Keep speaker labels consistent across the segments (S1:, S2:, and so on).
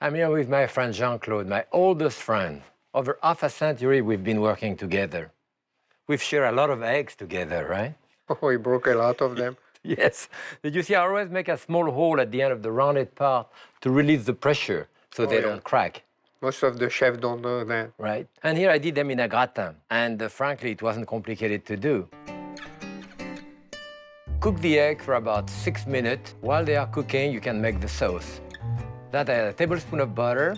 S1: I'm here with my friend Jean-Claude, my oldest friend. Over half a century, we've been working together. We've shared a lot of eggs together, right?
S2: Oh, we broke a lot of them.
S1: Yes. Did you see, I always make a small hole at the end of the rounded part to release the pressure so they don't crack.
S2: Most of the chefs don't know that.
S1: Right. And here I did them in a gratin. And frankly, it wasn't complicated to do. Cook the egg for about 6 minutes. While they are cooking, you can make the sauce. That a tablespoon of butter,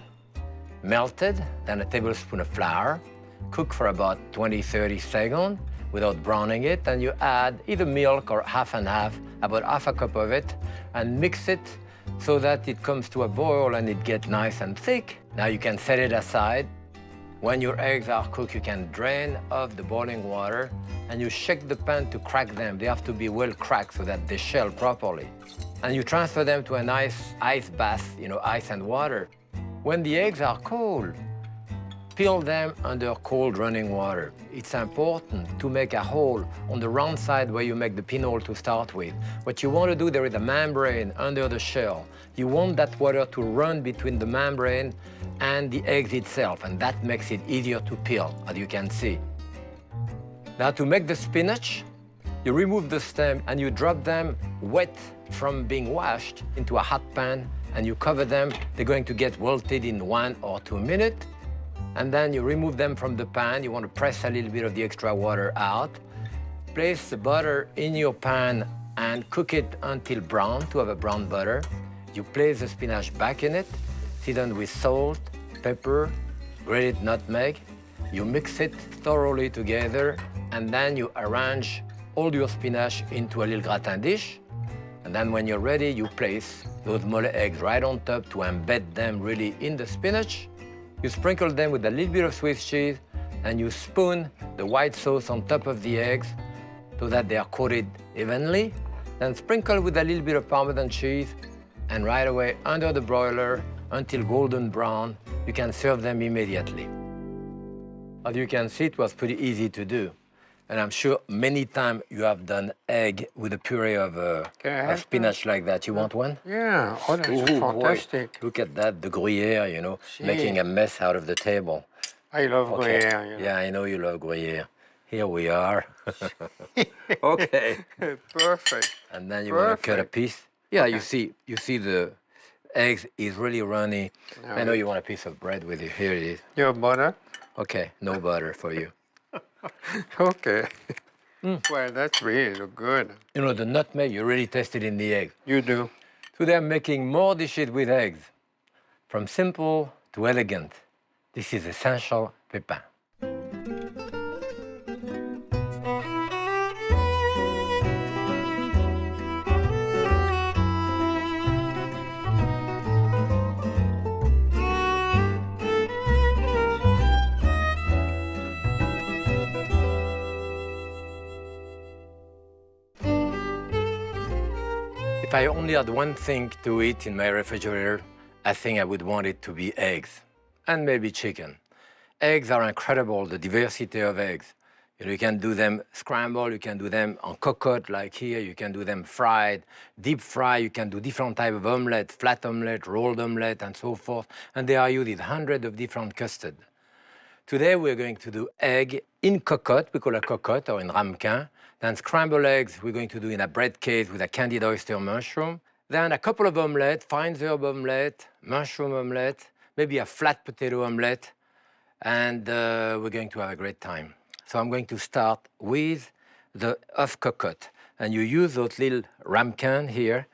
S1: melted, then a tablespoon of flour. Cook for about 20-30 seconds without browning it. And you add either milk or half and half, about half a cup of it, and mix it so that it comes to a boil and it gets nice and thick. Now you can set it aside. When your eggs are cooked, you can drain off the boiling water and you shake the pan to crack them. They have to be well cracked so that they shell properly. And you transfer them to a nice ice bath, ice and water. When the eggs are cold, peel them under cold running water. It's important to make a hole on the round side where you make the pinhole to start with. What you want to do, there is a membrane under the shell. You want that water to run between the membrane and the eggs itself, and that makes it easier to peel, as you can see. Now to make the spinach, you remove the stem and you drop them wet from being washed into a hot pan and you cover them. They're going to get wilted in 1 or 2 minutes. And then you remove them from the pan. You want to press a little bit of the extra water out. Place the butter in your pan and cook it until brown, to have a brown butter. You place the spinach back in it, seasoned with salt, pepper, grated nutmeg. You mix it thoroughly together, and then you arrange all your spinach into a little gratin dish. And then when you're ready, you place those Mollet eggs right on top to embed them really in the spinach. You sprinkle them with a little bit of Swiss cheese, and you spoon the white sauce on top of the eggs so that they are coated evenly. Then sprinkle with a little bit of Parmesan cheese, and right away under the broiler until golden brown. You can serve them immediately. As you can see, it was pretty easy to do. And I'm sure many times you have done egg with a puree of spinach like that. You want one?
S2: Yeah, oh, that's fantastic.
S1: Boy. Look at that, the Gruyere, making a mess out of the table.
S2: I love Gruyere.
S1: Yeah, I know you love Gruyere. Here we are. Okay.
S2: Perfect.
S1: And then you want to cut a piece. Yeah, you see the eggs is really runny. I know you want a piece of bread with you. Here it is.
S2: Your butter?
S1: Okay, no butter for you.
S2: Okay. Well, that's really good.
S1: The nutmeg, you really taste it in the egg.
S2: You do.
S1: Today I'm making more dishes with eggs. From simple to elegant, this is essential Pépin. If I only had one thing to eat in my refrigerator, I think I would want it to be eggs, and maybe chicken. Eggs are incredible, the diversity of eggs. You can do them scrambled, you can do them on cocotte, like here, you can do them fried, deep fry, you can do different type of omelet, flat omelet, rolled omelet, and so forth, and they are used in hundreds of different custards. Today we're going to do egg in cocotte, we call it cocotte, or in ramekin. Then scrambled eggs we're going to do in a bread case with a candied oyster mushroom. Then a couple of omelets, fine herb omelet, mushroom omelet, maybe a flat potato omelet, and we're going to have a great time. So I'm going to start with the cocotte. And you use those little ramekin here,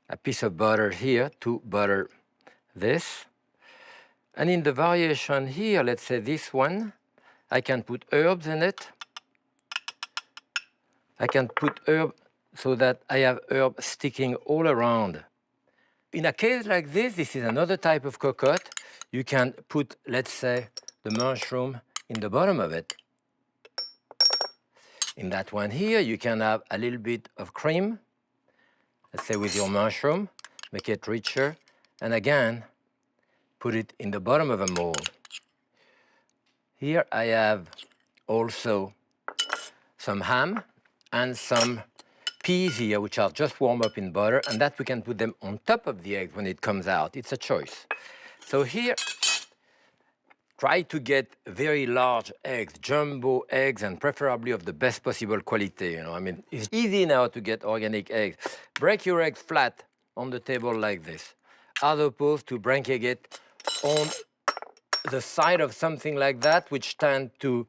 S1: a piece of butter here to butter this. And in the variation here, let's say this one, I can put herbs in it. I can put herb so that I have herb sticking all around. In a case like this is another type of cocotte. You can put, let's say, the mushroom in the bottom of it. In that one here, you can have a little bit of cream, let's say with your mushroom, make it richer, and again, put it in the bottom of a mold. Here I have also some ham and some peas here, which are just warm up in butter, and that we can put them on top of the egg when it comes out. It's a choice. So here, try to get very large eggs, jumbo eggs, and preferably of the best possible quality. You know, I mean, it's easy now to get organic eggs. Break your eggs flat on the table like this, as opposed to breaking it on the side of something like that, which tend to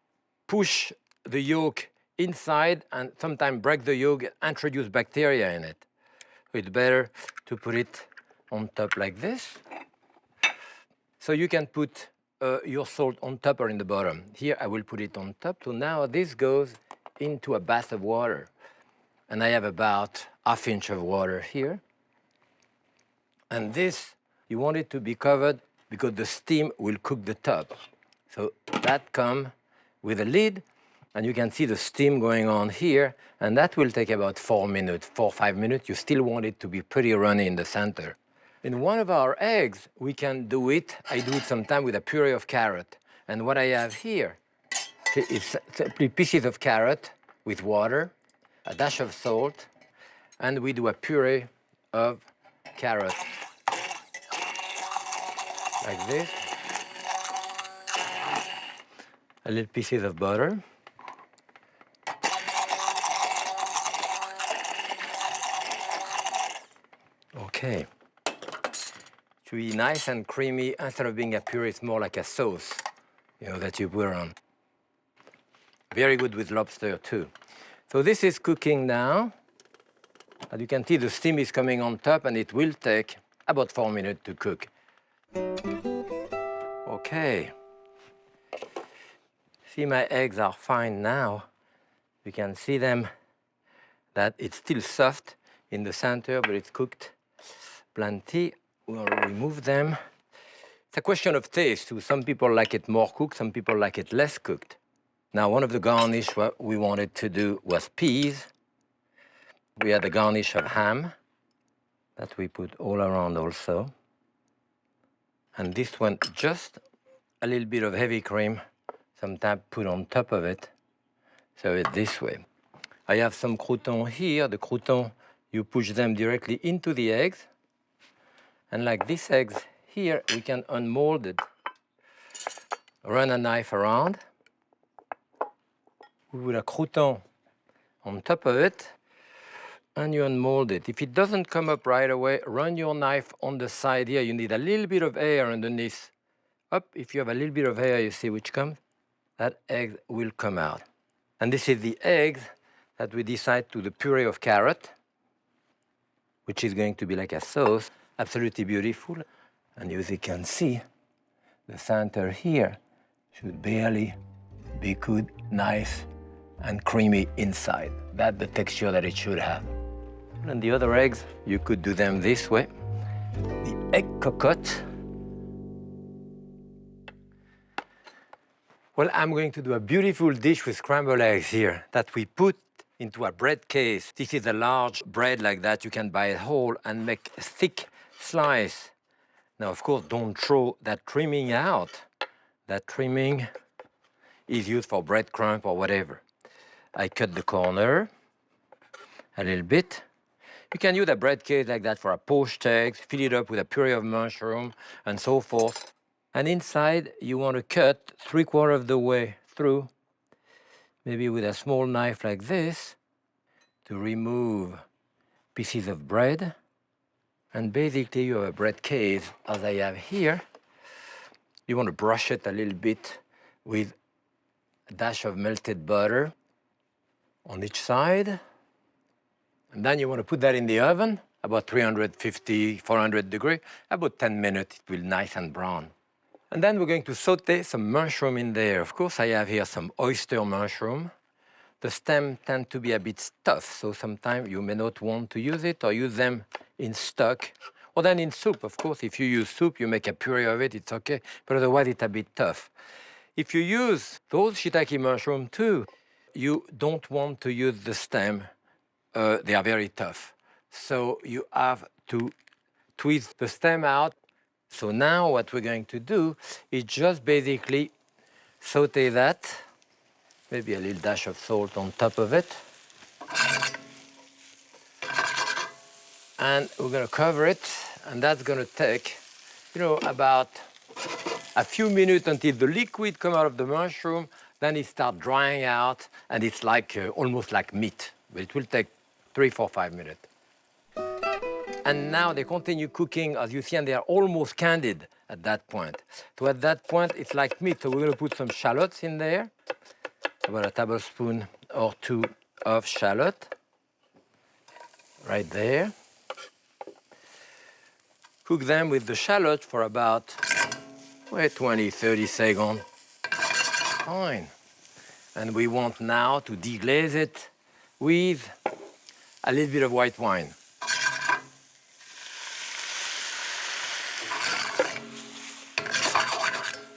S1: push the yolk inside and sometimes break the yolk, introduce bacteria in it. So it's better to put it on top like this. So you can put your salt on top or in the bottom. Here I will put it on top. So now this goes into a bath of water. And I have about ½ inch of water here. And this, you want it to be covered because the steam will cook the top. So that comes with a lid, and you can see the steam going on here, and that will take about 4 minutes, 4 or 5 minutes. You still want it to be pretty runny in the center. In one of our eggs, we can do it, I do it sometimes with a puree of carrot. And what I have here is simply pieces of carrot with water, a dash of salt, and we do a puree of carrot. Like this. A little pieces of butter. Okay. To be nice and creamy, instead of being a puree, it's more like a sauce, you know, that you put on. Very good with lobster too. So this is cooking now. As you can see, the steam is coming on top, and it will take about 4 minutes to cook. Okay. See, my eggs are fine now. You can see them, that it's still soft in the center, but it's cooked plenty. We'll remove them. It's a question of taste too. Some people like it more cooked, some people like it less cooked. Now, one of the garnish what we wanted to do was peas. We had a garnish of ham that we put all around also. And this one, just a little bit of heavy cream, sometimes put on top of it. So it's this way. I have some croutons here. The croutons, you push them directly into the eggs. And like these eggs here, we can unmold it. Run a knife around. We put a crouton on top of it, and you unmold it. If it doesn't come up right away, run your knife on the side here. You need a little bit of air underneath. Up, if you have a little bit of air, you see which comes, that egg will come out. And this is the eggs that we decide to the puree of carrot, which is going to be like a sauce. Absolutely beautiful. And as you can see, the center here should barely be good, nice, and creamy inside. That's the texture that it should have. And the other eggs, you could do them this way. The egg cocotte. Well, I'm going to do a beautiful dish with scrambled eggs here that we put into a bread case. This is a large bread like that. You can buy it whole and make a thick slice. Now, of course, don't throw that trimming out. That trimming is used for breadcrumb or whatever. I cut the corner a little bit. You can use a bread case like that for a poached egg, fill it up with a puree of mushroom, and so forth. And inside, you want to cut 3/4 of the way through, maybe with a small knife like this, to remove pieces of bread. And basically, you have a bread case, as I have here. You want to brush it a little bit with a dash of melted butter on each side. And then you want to put that in the oven, about 350, 400 degrees, about 10 minutes. It will be nice and brown. And then we're going to saute some mushroom in there. Of course, I have here some oyster mushroom. The stem tend to be a bit tough, so sometimes you may not want to use it or use them in stock. Or then in soup, of course. If you use soup, you make a puree of it, it's okay. But otherwise, it's a bit tough. If you use those shiitake mushroom too, you don't want to use the stem. They are very tough. So you have to twist the stem out. So now what we're going to do is just basically saute that. Maybe a little dash of salt on top of it. And we're going to cover it, and that's going to take you know, about a few minutes until the liquid come out of the mushroom, then it starts drying out, and it's like almost like meat. But it will take 3, 4, 5 minutes. And now they continue cooking, as you see, and they are almost candied at that point. So at that point, it's like meat. So we're going to put some shallots in there, about a tablespoon or 2 of shallot, right there. Cook them with the shallot for about 20, 30 seconds. Fine. And we want now to deglaze it with a little bit of white wine.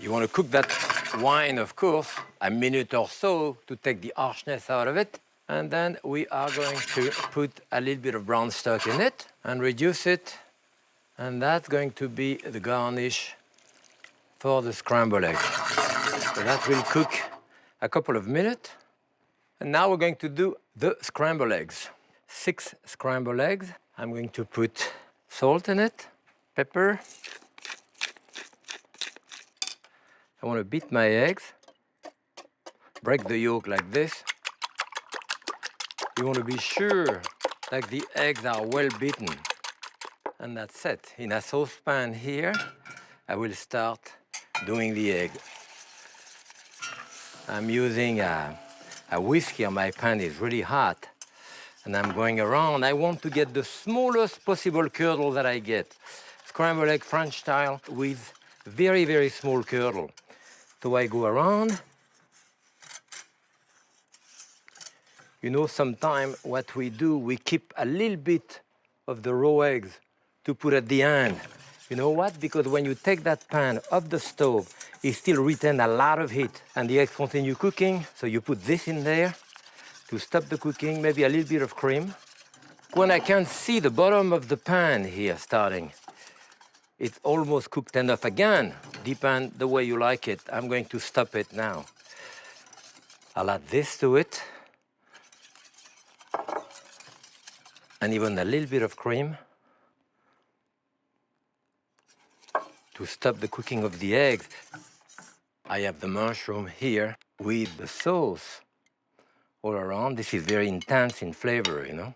S1: You want to cook that wine, of course, a minute or so to take the harshness out of it. And then we are going to put a little bit of brown stock in it and reduce it. And that's going to be the garnish for the scrambled egg. So that will cook a couple of minutes. And now we're going to do the scrambled eggs. 6 scrambled eggs. I'm going to put salt in it, pepper. I want to beat my eggs. Break the yolk like this. You want to be sure that the eggs are well beaten. And that's it. In a saucepan here, I will start doing the egg. I'm using a whisk here. My pan is really hot. And I'm going around. I want to get the smallest possible curdle that I get. Scrambled egg French style with very, very small curdle. So I go around. You know, sometimes what we do, we keep a little bit of the raw eggs to put at the end. You know what? Because when you take that pan off the stove, it still retains a lot of heat and the eggs continue cooking. So you put this in there to stop the cooking, maybe a little bit of cream. When I can see the bottom of the pan here starting, it's almost cooked enough again. Depend the way you like it. I'm going to stop it now. I'll add this to it. And even a little bit of cream to stop the cooking of the eggs. I have the mushroom here with the sauce all around. This is very intense in flavor, you know.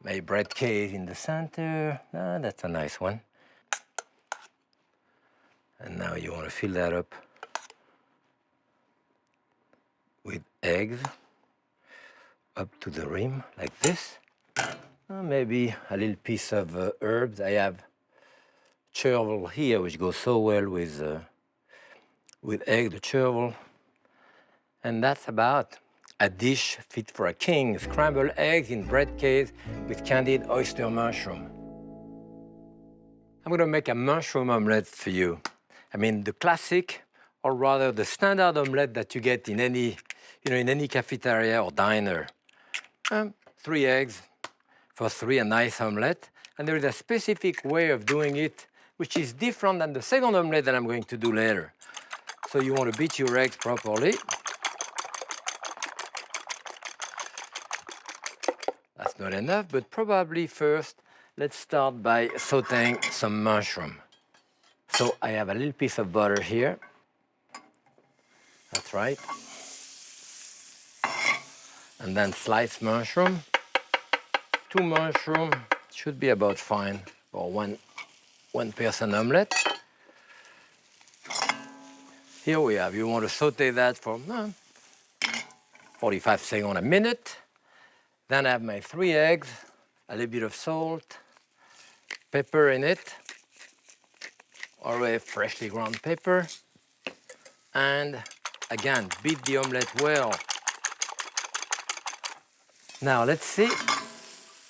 S1: My bread case in the center. Ah, that's a nice one. And now you want to fill that up with eggs up to the rim like this. Maybe a little piece of herbs. I have chervil here, which goes so well with egg, the chervil. And that's about a dish fit for a king. Scrambled eggs in bread case with candied oyster mushroom. I'm going to make a mushroom omelet for you. I mean, the classic, or rather the standard omelet that you get in any, you know, in any cafeteria or diner. 3 eggs. For 3, a nice omelette. And there is a specific way of doing it, which is different than the second omelette that I'm going to do later. So you want to beat your eggs properly. That's not enough, but probably first, let's start by sauteing some mushroom. So I have a little piece of butter here. That's right. And then sliced mushroom. 2 mushrooms should be about fine for one person omelette. Here we have, you want to saute that for 45 seconds, a minute. Then I have my 3 eggs, a little bit of salt, pepper in it, already freshly ground pepper. And again, beat the omelette well. Now let's see.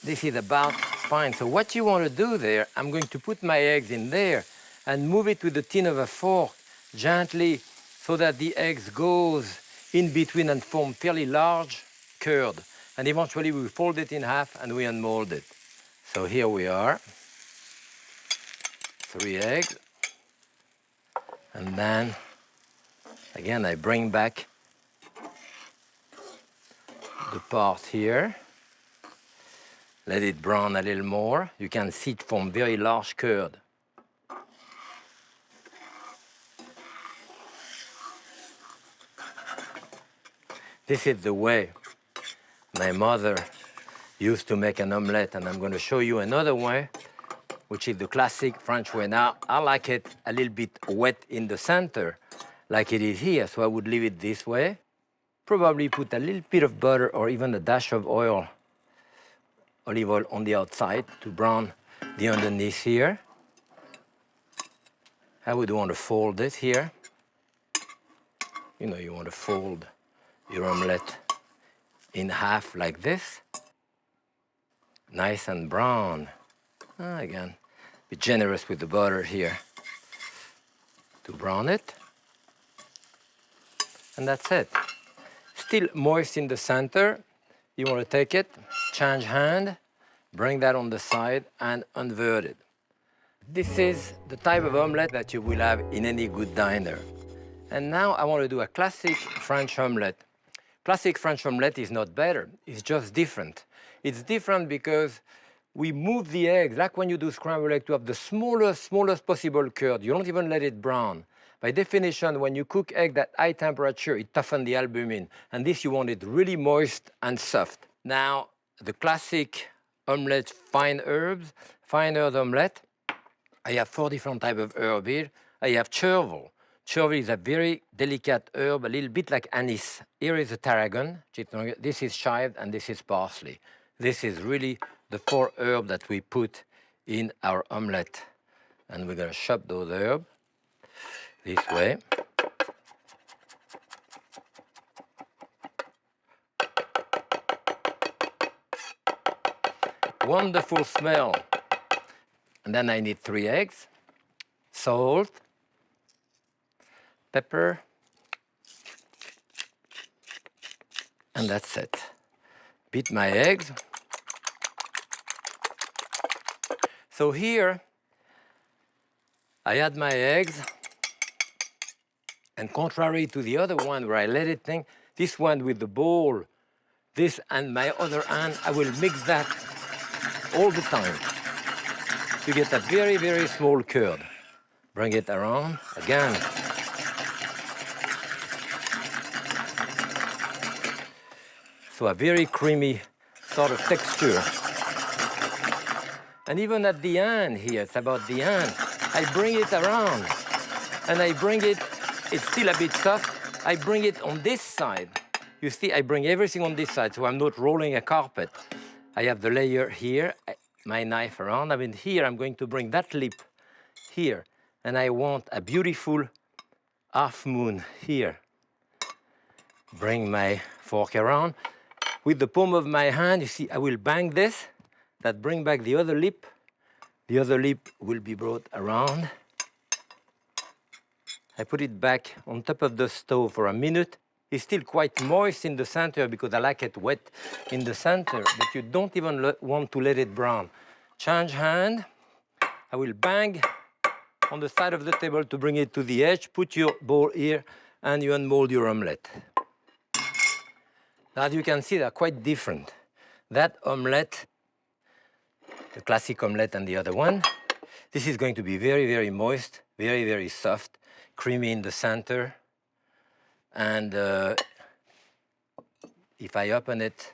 S1: This is about fine. So what you want to do there, I'm going to put my eggs in there and move it with the tin of a fork gently so that the eggs goes in between and form fairly large curd. And eventually we fold it in half and we unmold it. So here we are. 3 eggs. And then, again, I bring back the part here. Let it brown a little more. You can see it form very large curd. This is the way my mother used to make an omelette, and I'm going to show you another way, which is the classic French way. Now, I like it a little bit wet in the center, like it is here, so I would leave it this way. Probably put a little bit of butter or even a dash of oil, olive oil on the outside to brown the underneath here. I would want to fold it here. You know, you want to fold your omelette in half like this. Nice and brown. Again, be generous with the butter here to brown it. And that's it. Still moist in the center. You want to take it, change hand, bring that on the side and invert it. This is the type of omelette that you will have in any good diner. And now I want to do a classic French omelette. Classic French omelette is not better, it's just different. It's different because we move the eggs, like when you do scrambled egg, to have the smallest possible curd. You don't even let it brown. By definition, when you cook egg at high temperature, it toughens the albumin. And this, you want it really moist and soft. Now, the classic omelette fine herbs, fine herb omelette. I have 4 different types of herb here. I have chervil. Chervil is a very delicate herb, a little bit like anise. Here is a tarragon. This is chive, and this is parsley. This is really the 4 herbs that we put in our omelette. And we're going to chop those herbs this way. Wonderful smell. And then I need 3 eggs, salt, pepper, and that's it. Beat my eggs. So here, I add my eggs, and contrary to the other one where I let it think, this one with the bowl, this and my other hand, I will mix that all the time to get a very small curd. Bring it around again. So a very creamy sort of texture. And even at the end here, it's about the end, I bring it around and I bring it, it's still a bit soft, I bring it on this side. You see, I bring everything on this side, so I'm not rolling a carpet. I have the layer here, my knife around. I mean, here I'm going to bring that lip here, and I want a beautiful half moon here. Bring my fork around. With the palm of my hand, you see, I will bang this. That bring back the other lip. The other lip will be brought around. I put it back on top of the stove for a minute. It's still quite moist in the center because I like it wet in the center, but you don't even want to let it brown. Change hand. I will bang on the side of the table to bring it to the edge. Put your bowl here and you unmold your omelette. Now you can see they're quite different. That omelette, the classic omelette and the other one, this is going to be very moist, very soft, creamy in the center. And if I open it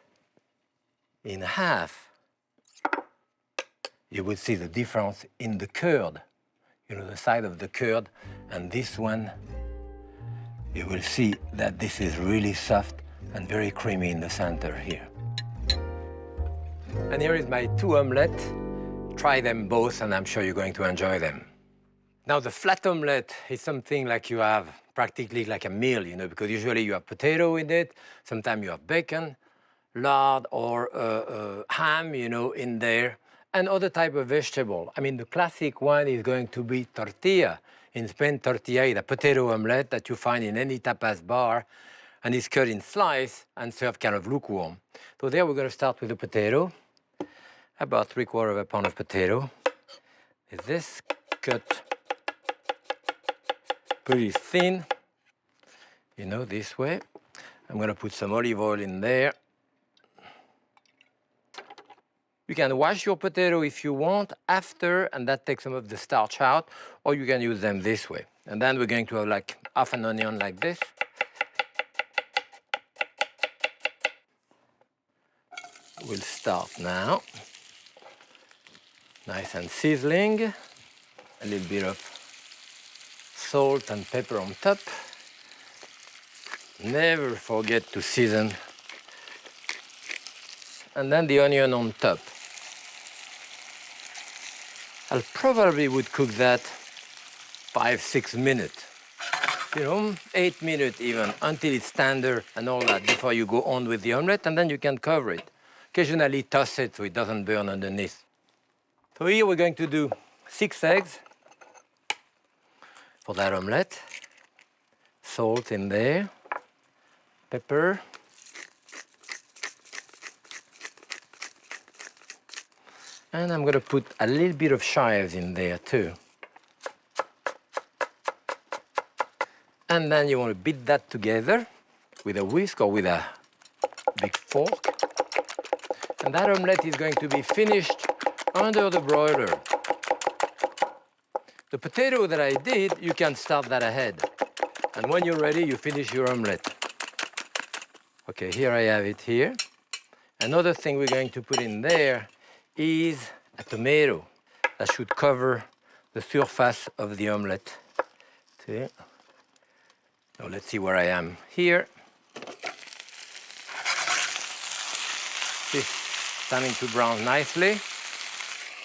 S1: in half, you will see the difference in the curd. You know, the side of the curd and this one, you will see that this is really soft and very creamy in the center here. And here is my 2 omelettes. Try them both and I'm sure you're going to enjoy them. Now the flat omelette is something like you have practically like a meal, you know, because usually you have potato in it, sometimes you have bacon, lard or ham, you know, in there, and other type of vegetable. I mean, the classic one is going to be tortilla. In Spain, tortilla is a potato omelette that you find in any tapas bar, and it's cut in slice and served kind of lukewarm. So there we're going to start with the potato, about 3/4 of a pound of potato. Is this cut pretty thin, you know, this way. I'm going to put some olive oil in there. You can wash your potato if you want after, and that takes some of the starch out, or you can use them this way. And then we're going to have like half an onion like this. we'll start now. Nice and sizzling. A little bit of salt and pepper on top. Never forget to season. And then the onion on top. I probably would cook that 5-6 minutes. 8 minutes even, until it's tender and all that before you go on with the omelette, and then you can cover it. Occasionally toss it so it doesn't burn underneath. So here we're going to do 6 eggs for that omelette. Salt in there, pepper. And I'm going to put a little bit of chives in there too. And then you want to beat that together with a whisk or with a big fork. And that omelette is going to be finished under the broiler. The potato that I did, you can start that ahead. And when you're ready, you finish your omelette. Okay, here I have it here. Another thing we're going to put in there is a tomato that should cover the surface of the omelette. See? Now let's see where I am here. It's starting to brown nicely.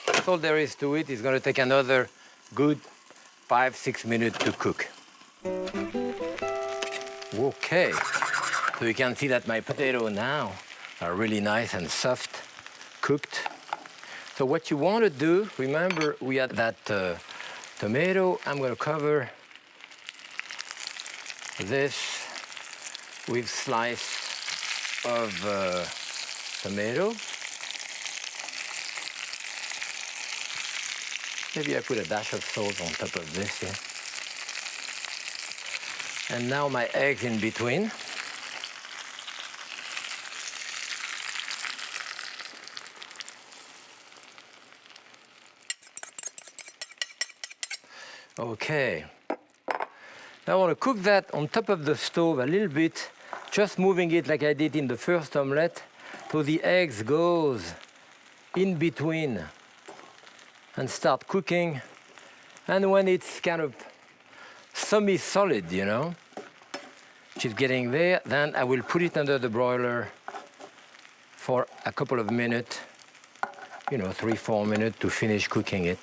S1: That's all there is to it. It's going to take another good 5-6 minutes to cook. Okay, so you can see that my potatoes now are really nice and soft, cooked. So what you want to do, remember we had that tomato. I'm going to cover this with slice of tomato. Maybe I put a dash of salt on top of this here. And now my eggs in between. Okay. Now I want to cook that on top of the stove a little bit, just moving it like I did in the first omelette, so the eggs goes in between and start cooking. And when it's kind of semi-solid, which is getting there, then I will put it under the broiler for a couple of minutes, 3-4 minutes to finish cooking it.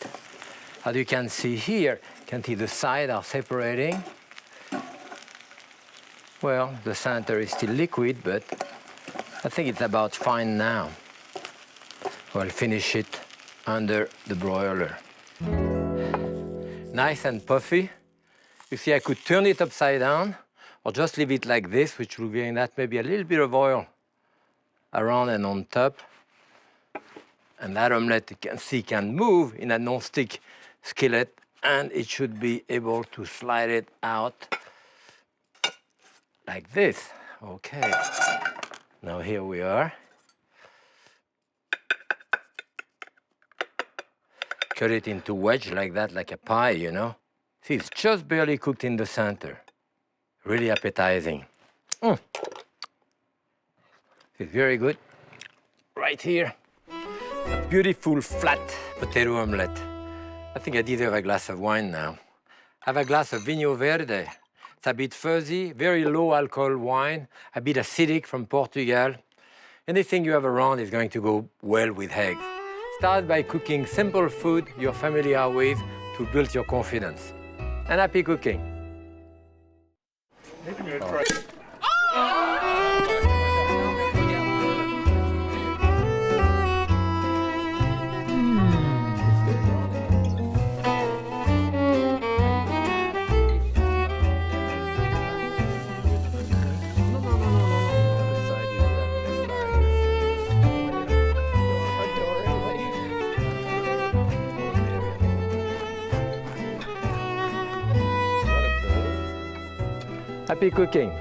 S1: As you can see here, you can see the sides are separating. Well, the center is still liquid, but I think it's about fine now. I'll finish it under the broiler. Nice and puffy. You see, I could turn it upside down or just leave it like this, which will gain that maybe a little bit of oil around and on top. And that omelette, you can see, can move in a non-stick skillet, and it should be able to slide it out like this. Okay. Now here we are. Cut it into wedge like that, like a pie, See, it's just barely cooked in the center. Really appetizing. It's very good. Right here, a beautiful flat potato omelette. I think I deserve a glass of wine now. I have a glass of Vinho Verde. It's a bit fuzzy, very low alcohol wine, a bit acidic from Portugal. Anything you have around is going to go well with eggs. Start by cooking simple food you're familiar with to build your confidence. And happy cooking. Happy cooking.